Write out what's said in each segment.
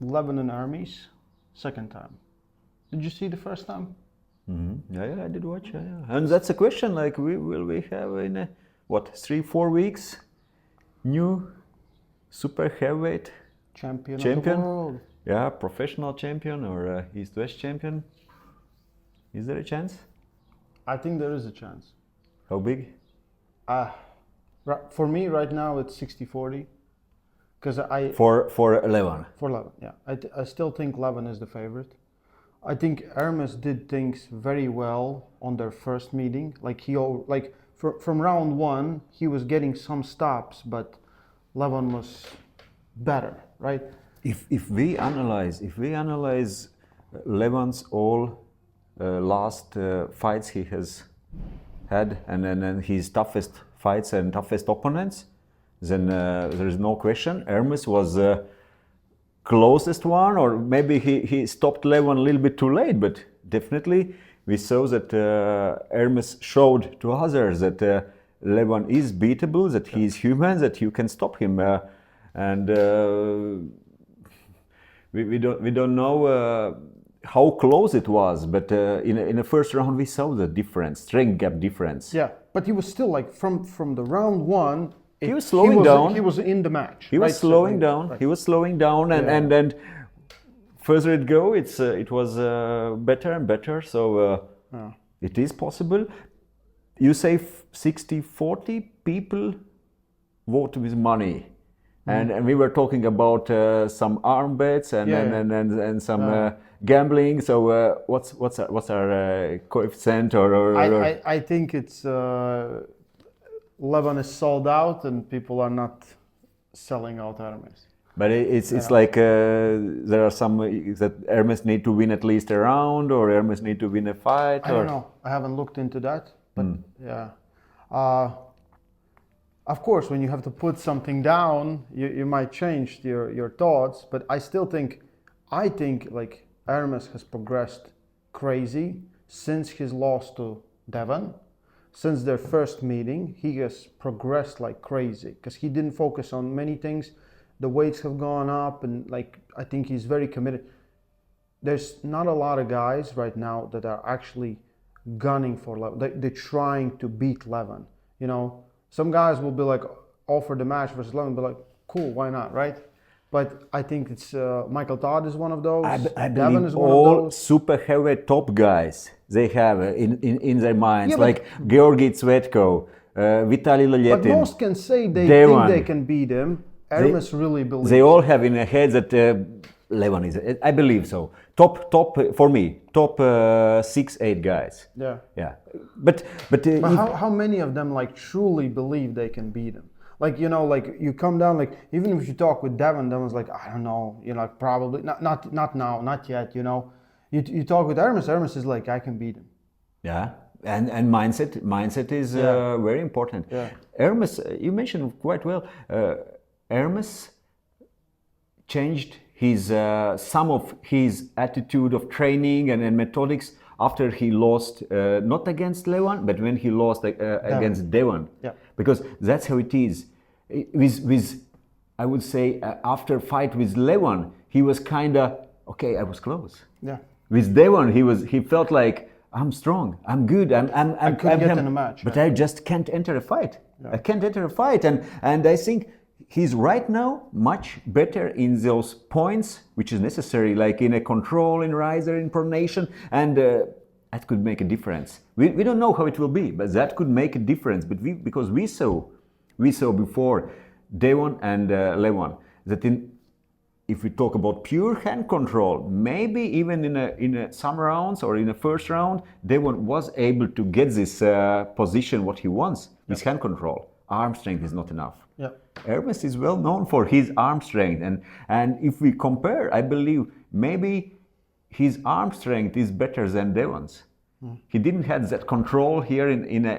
Levan and Ermes, second time. Did you see the first time? Mm-hmm. Yeah, I did watch. Yeah. And that's a question. Like, will we have in 3-4 weeks new super heavyweight Champion of the world. Yeah, professional champion or East-West champion. Is there a chance? I think there is a chance. How big? For me right now it's 60-40. Because for Levan. For Levan, yeah. I still think Levan is the favorite. I think Ermes did things very well on their first meeting. From round one, he was getting some stops, but Levan was better, right? If we analyze Levan's all last fights he has had, and then his toughest fights and toughest opponents, then there is no question Ermes was closest one, or maybe he stopped Levan a little bit too late, but definitely we saw that Ermes showed to others that Levan is beatable, that he is human, that you can stop him, and we don't know how close it was, but in the first round we saw the difference, strength gap difference. Yeah, but he was still like from the round one. He was slowing down. He was in the match. He was slowing down. Right. He was slowing down, and further it go, it was better and better. So it is possible. You say 60-40 people vote with money, and we were talking about some arm bets and some gambling. So what's our coefficient or I think it's. Levan is sold out and people are not selling out Ermes. But it's like there are some that Ermes need to win at least a round, or Ermes need to win a fight. I don't know. I haven't looked into that. But yeah. Of course, when you have to put something down, you might change your thoughts. But I think like Ermes has progressed crazy since his loss to Devon. Since their first meeting, he has progressed like crazy because he didn't focus on many things. The weights have gone up, and like I think he's very committed. There's not a lot of guys right now that are actually gunning for Levan. They're trying to beat Levan. You know, some guys will be like offer the match versus Levan, but like cool, why not, right? But I think it's Michael Todd is one of those. I believe all super heavyweight top guys they have in their minds, like Georgi Tsvetko, Vitaly Laletin. But most can say they think they can beat him. Ermes really believes. They all have in their heads that Levan is. I believe so. Top for me. Top 6-8 guys. Yeah. But how many of them like truly believe they can beat him? Like, you know, like you come down, like even if you talk with Devon's like, I don't know, you know, probably not now, not yet, you know. You talk with Ermes is like, I can beat him. Yeah, and mindset is very important. Yeah. Ermes, you mentioned quite well. Ermes changed his some of his attitude of training and methodics after he lost not against Levan, but when he lost against Devon. Yeah. Because that's how it is. With I would say after fight with Levan, he was kinda okay. I was close. Yeah. With Devon, he felt like I'm strong, I'm good, I could get in a match, but I just can't enter a fight. I can't enter a fight, and I think he's right now much better in those points which is necessary, like in a control, in riser, in pronation, and that could make a difference. We don't know how it will be, but that could make a difference. But because we saw before Devon and Levan that if we talk about pure hand control, maybe even in some rounds or in a first round, Devon was able to get this position what he wants with hand control. Arm strength is not enough. Yeah. Ermes is well known for his arm strength, and if we compare, I believe maybe his arm strength is better than Devon's. He didn't have that control here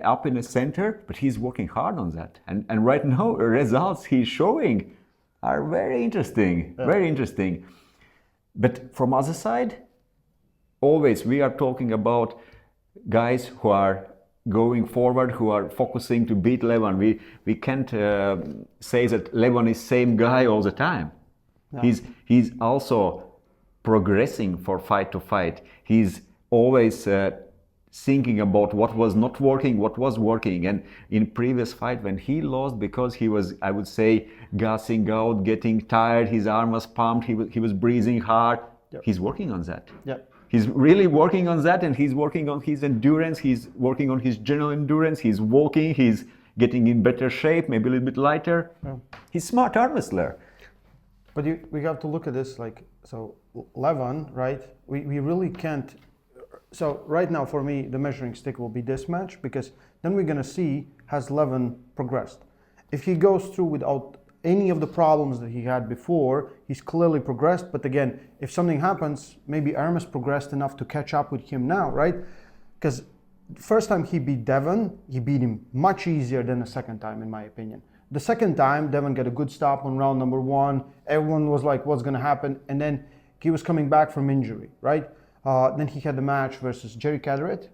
up in the center, but he's working hard on that. And right now, the results he's showing are very interesting, very interesting. But from other side, always we are talking about guys who are going forward, who are focusing to beat Levan. We can't say that Levan is same guy all the time. Yeah. He's also progressing for fight to fight. He's always thinking about what was not working, what was working. And in previous fight, when he lost, because he was, I would say, gassing out, getting tired, his arm was pumped, he was breathing hard. Yep. He's working on that. Yep. He's really working on that, and he's working on his endurance. He's working on his general endurance. He's walking. He's getting in better shape, maybe a little bit lighter. Yeah. He's smart arm wrestler. But we have to look at this like, so Levan, right? We really can't. So right now for me, the measuring stick will be this match, because then we're gonna see, has Levan progressed? If he goes through without any of the problems that he had before, he's clearly progressed. But again, if something happens, maybe Ermes progressed enough to catch up with him now, right? Because first time he beat Devon, he beat him much easier than the second time, in my opinion. The second time, Devon got a good stop on round number 1. Everyone was like, what's going to happen? And then he was coming back from injury, right? Then he had the match versus Jerry Caderet.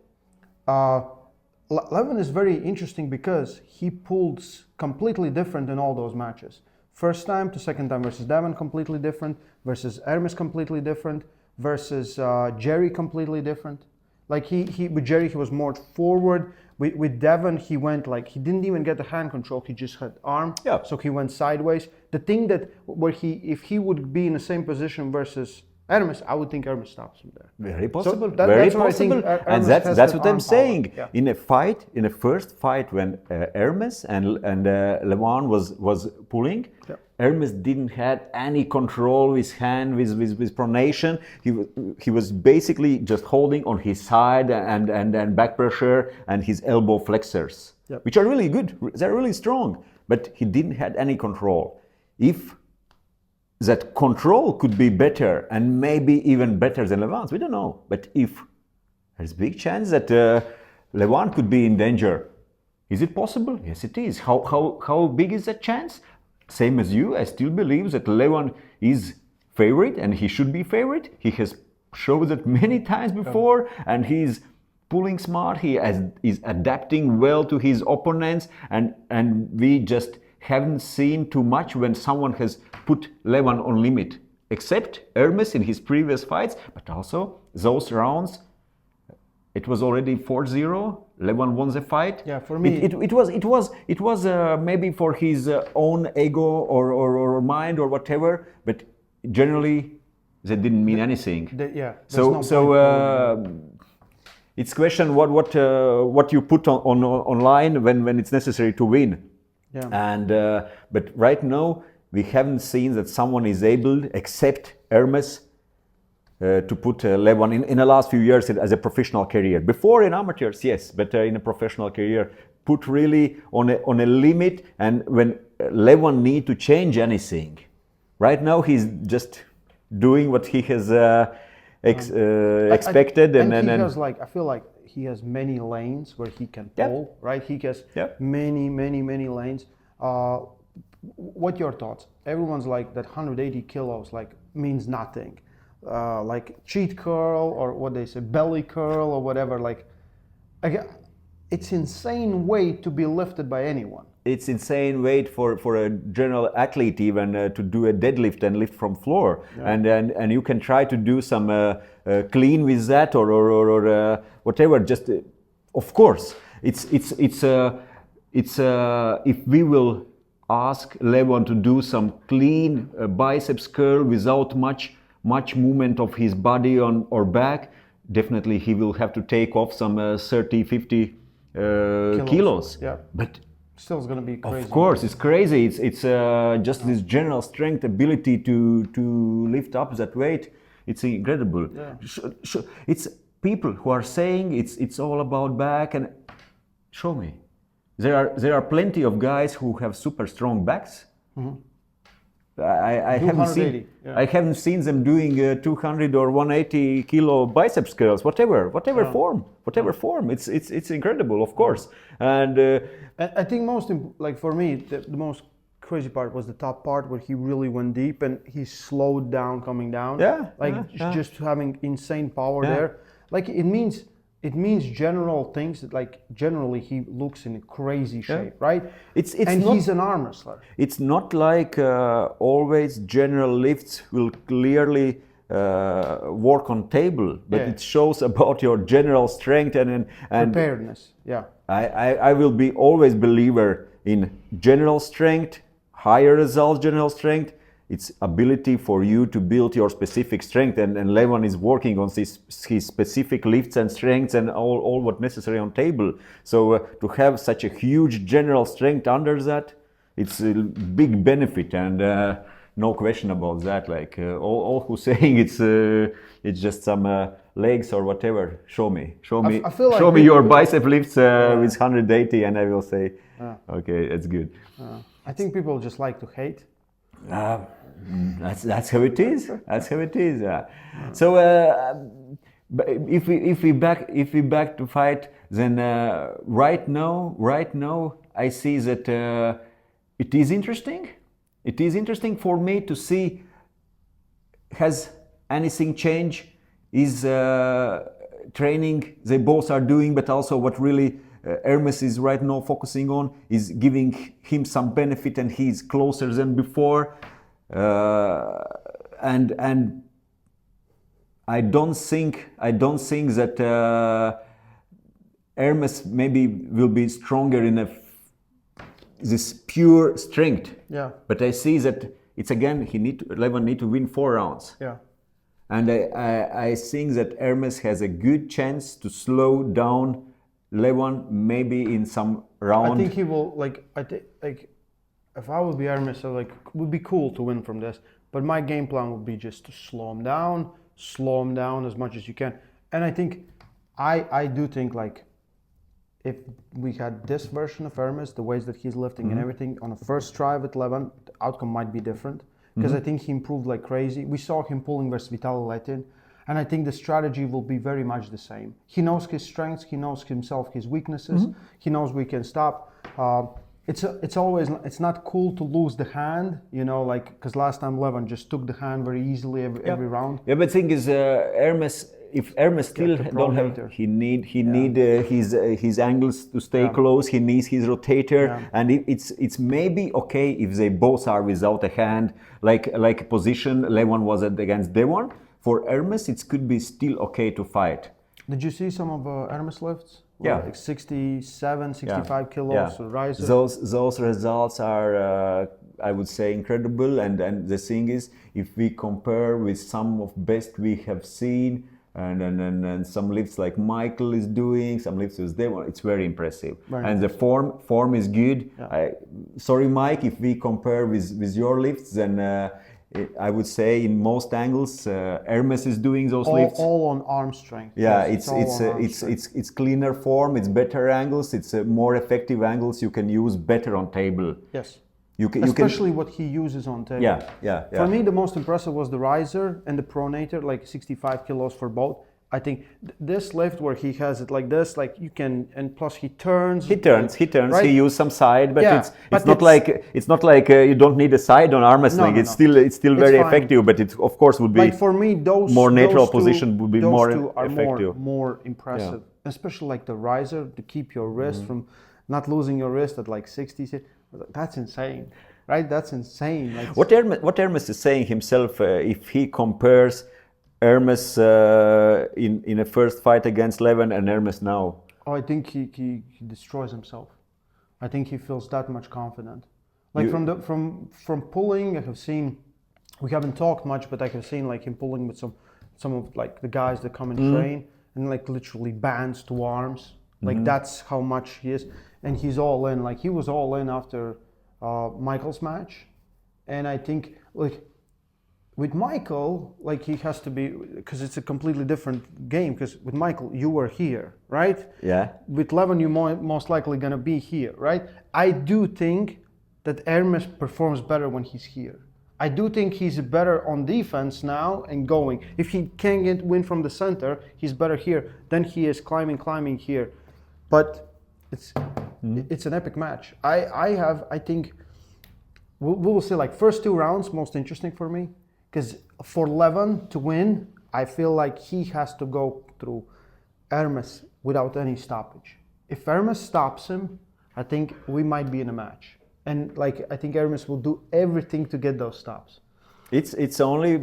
Levan is very interesting because he pulls completely different in all those matches. First time to second time versus Devon, completely different. Versus Ermes, completely different. Versus Jerry, completely different. Like with Jerry, he was more forward. With Devon, he went like, he didn't even get the hand control. He just had arm. Yeah. So he went sideways. The thing that if he would be in the same position versus Ermes, I would think Ermes stops him there. Very possible. So very that's what I think possible. And Ermes has that's that what I'm arm saying. power. Yeah. In a fight, in the first fight, when Ermes and Levan was pulling, Yeah. Ermes didn't have any control with hand, with pronation. He was basically just holding on his side and back pressure and his elbow flexors, Yep. which are really good. They're really strong, but he didn't have any control. If that control could be better and maybe even better than Levan's, we don't know. But if there's a big chance that Levan could be in danger, is it possible? Yes, it is. How big is that chance? Same as you, I still believe that Levan is favorite and he should be favorite. He has showed that many times before, and he's pulling smart. He is adapting well to his opponents, and we just haven't seen too much when someone has put Levan on limit, except Ermes in his previous fights, but also those rounds. It was already 4-0. Levan won the fight. Yeah, for me, it was maybe for his own ego or mind or whatever, but generally that didn't mean anything. yeah. So it's question what you put on online when it's necessary to win. Yeah. And but right now we haven't seen that someone is able, except Ermes, to put Levan in the last few years as a professional career. Before in amateurs, yes, but in a professional career, put really on a limit. And when Levan need to change anything, right now he's just doing what he has expected. And he has like, I feel like he has many lanes where he can pull, right? He has many lanes. What your thoughts? Everyone's like that 180 kilos like means nothing. Like cheat curl or what they say, belly curl or whatever. Like, it's insane weight to be lifted by anyone. It's insane weight for a general athlete even to do a deadlift and lift from floor, and you can try to do some clean with that or whatever. Just of course, it's if we will ask Levan to do some clean biceps curl without much movement of his body on or back, definitely he will have to take off some 30-50 kilos. Yeah. But still, it's going to be crazy. of course, it's crazy. It's just this general strength ability to lift up that weight. It's incredible. Yeah. It's people who are saying it's all about back, and show me. There are plenty of guys who have super strong backs. Mm-hmm. I haven't seen them doing 200 or 180 kilo biceps curls, whatever form. It's incredible, of course. And I think like for me, the most crazy part was the top part where he really went deep and he slowed down coming down. Yeah. Just having insane power there. Like it means it means general things that like generally he looks in a crazy shape, right? It's and not, he's an arm wrestler. It's not like always general lifts will clearly work on table, but Yeah. it shows about your general strength and Preparedness. Yeah. I will be always believer in general strength, higher results, general strength. It's ability for you to build your specific strength, and Levan is working on his specific lifts and strengths and all what necessary on table. So to have such a huge general strength under that, it's a big benefit, and no question about that. Like all who saying it's just some legs or whatever. Show me, I feel like show me your bicep lifts with 180, and I will say, okay, it's good. I think people just like to hate. That's how it is. That's how it is. So if we back to fight, then right now I see that it is interesting. It is interesting for me to see, has anything changed? Is training they both are doing, but also what really Ermes is right now focusing on is giving him some benefit, and he's closer than before. And I don't think that Ermes maybe will be stronger in this pure strength. Yeah. But I see that it's again Levan need to win 4 rounds. Yeah. And I think that Ermes has a good chance to slow down Levan maybe in some round. I think he will if I would be Ermes, it would be cool to win from this. But my game plan would be just to slow him down as much as you can. And I think I do think like if we had this version of Ermes, the ways that he's lifting and everything on a first try with Levan, the outcome might be different. Because I think he improved like crazy. We saw him pulling versus Vitaly Letin, and I think the strategy will be very much the same. He knows his strengths, he knows himself, his weaknesses, he knows we can stop. It's not cool to lose the hand, because last time Levan just took the hand very easily every round. Yeah, but thing is, if Ermes still don't have, he need his angles to stay close. He needs his rotator, and it's maybe okay if they both are without a hand, like a position Levan was at against Devon. For Ermes, it could be still okay to fight. Did you see some of Ermes lifts? Yeah. Like 67, 65 kilos riser. Those results are, I would say, incredible. And the thing is, if we compare with some of best we have seen, and some lifts like Michael is doing, some lifts with Devon, it's very impressive. And the form is good. Yeah. Sorry, Mike, if we compare with your lifts, then I would say in most angles, Ermes is doing those lifts. All on arm strength. Yeah, it's cleaner form, it's better angles, it's more effective angles you can use better on table. Yes. Especially what he uses on table. Yeah. For me, the most impressive was the riser and the pronator, like 65 kilos for both. I think this lift where he has it like this, like you can, and plus he turns. He turns. Right? He uses some side, but it's not like you don't need a side on arm wrestling. No. It's still very effective, but it of course would be like for me more natural position would be more effective. More impressive, especially like the riser to keep your wrist from not losing your wrist at like 60. That's insane, right? That's insane. Like, what Ermes is saying himself, if he compares Ermes in a first fight against Levan and Ermes now. Oh, I think he destroys himself. I think he feels that much confident. Like from pulling, I have seen. We haven't talked much, but I have seen like him pulling with some of like the guys that come and train, and like literally bands to arms. Like that's how much he is, and he's all in. Like he was all in after Michael's match, and I think like. With Michael, like he has to be, because it's a completely different game. Because with Michael, you were here, right? Yeah. With Levan, you're most likely gonna be here, right? I do think that Ermes performs better when he's here. I do think he's better on defense now and going. If he can't win from the center, he's better here than he is climbing here. But it's an epic match. I think we will see like first 2 rounds most interesting for me. Because for Levan to win, I feel like he has to go through Ermes without any stoppage. If Ermes stops him, I think we might be in a match. And like I think Ermes will do everything to get those stops. It's only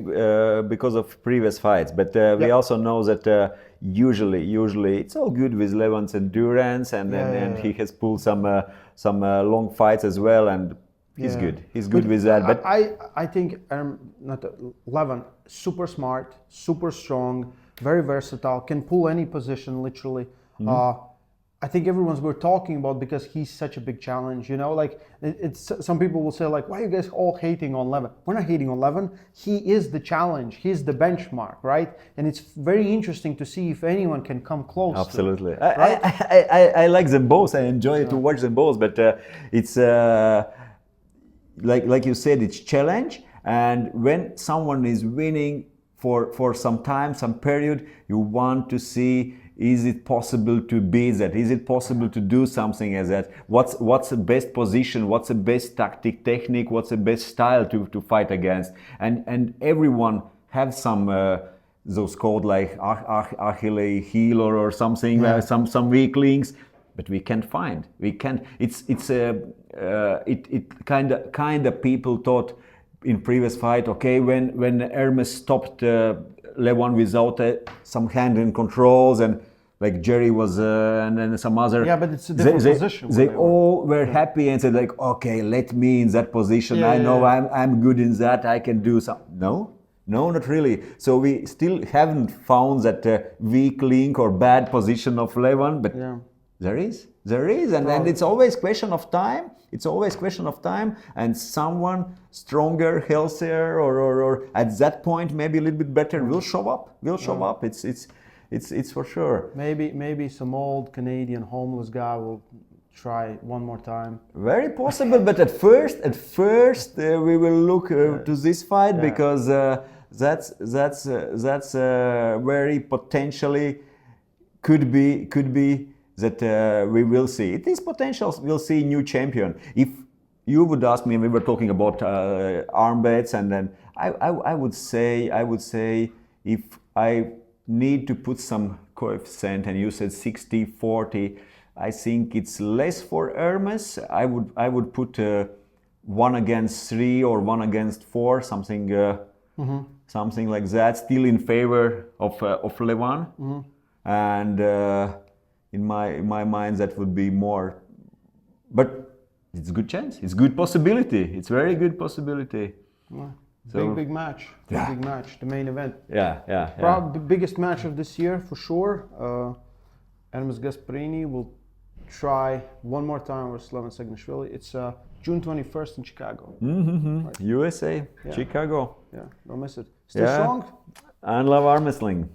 because of previous fights, but we also know that usually it's all good with Levan's endurance, and he has pulled some long fights as well, and he's good. He's good with that. But I think Levan, super smart, super strong, very versatile, can pull any position literally. I think we're talking about because he's such a big challenge, you know, like it's some people will say like, why are you guys all hating on Levan? We're not hating on Levan. He is the challenge. He's the benchmark, right? And it's very interesting to see if anyone can come close. Absolutely. To it, right? I like them both. I enjoy to watch them both, but it's like you said, it's challenge. And when someone is winning for some time, some period, you want to see, is it possible to beat that? Is it possible to do something as that? What's the best position? What's the best tactic, technique? What's the best style to fight against? And everyone have some those called like Achilles heel or something, some weak links, but we can't find. We can't. It kind of people thought in previous fight. Okay, when Ermes stopped Levan without some hand in controls, and like Jerry was and then some other. Yeah, but it's a different position. They all were happy and said like, okay, let me in that position. I know I'm good in that. I can do some. No, not really. So we still haven't found that weak link or bad position of Levan, but there is, and it's always question of time. It's always question of time, and someone stronger, healthier, or at that point maybe a little bit better will show up. It's for sure. Maybe some old Canadian homeless guy will try one more time. Very possible, but at first we will look to this fight because that's very potentially could be that we will see. It is potential. We'll see new champion. If you would ask me, we were talking about arm bets, and then I would say if I need to put some coefficient, and you said 60-40, I think it's less for Ermes. I would put 1 against 3 or 1 against 4, something like that. Still in favor of Levan, and. In my mind, that would be more, but it's a good chance. It's good possibility. It's very good possibility. Big match. Big match. The main event. Yeah. The biggest match of this year for sure. Ermes Gasparini will try one more time with Levan Saginashvili. It's June 21st in Chicago. Right? USA, Chicago. Yeah, don't miss it. Stay strong. And love Armwrestling.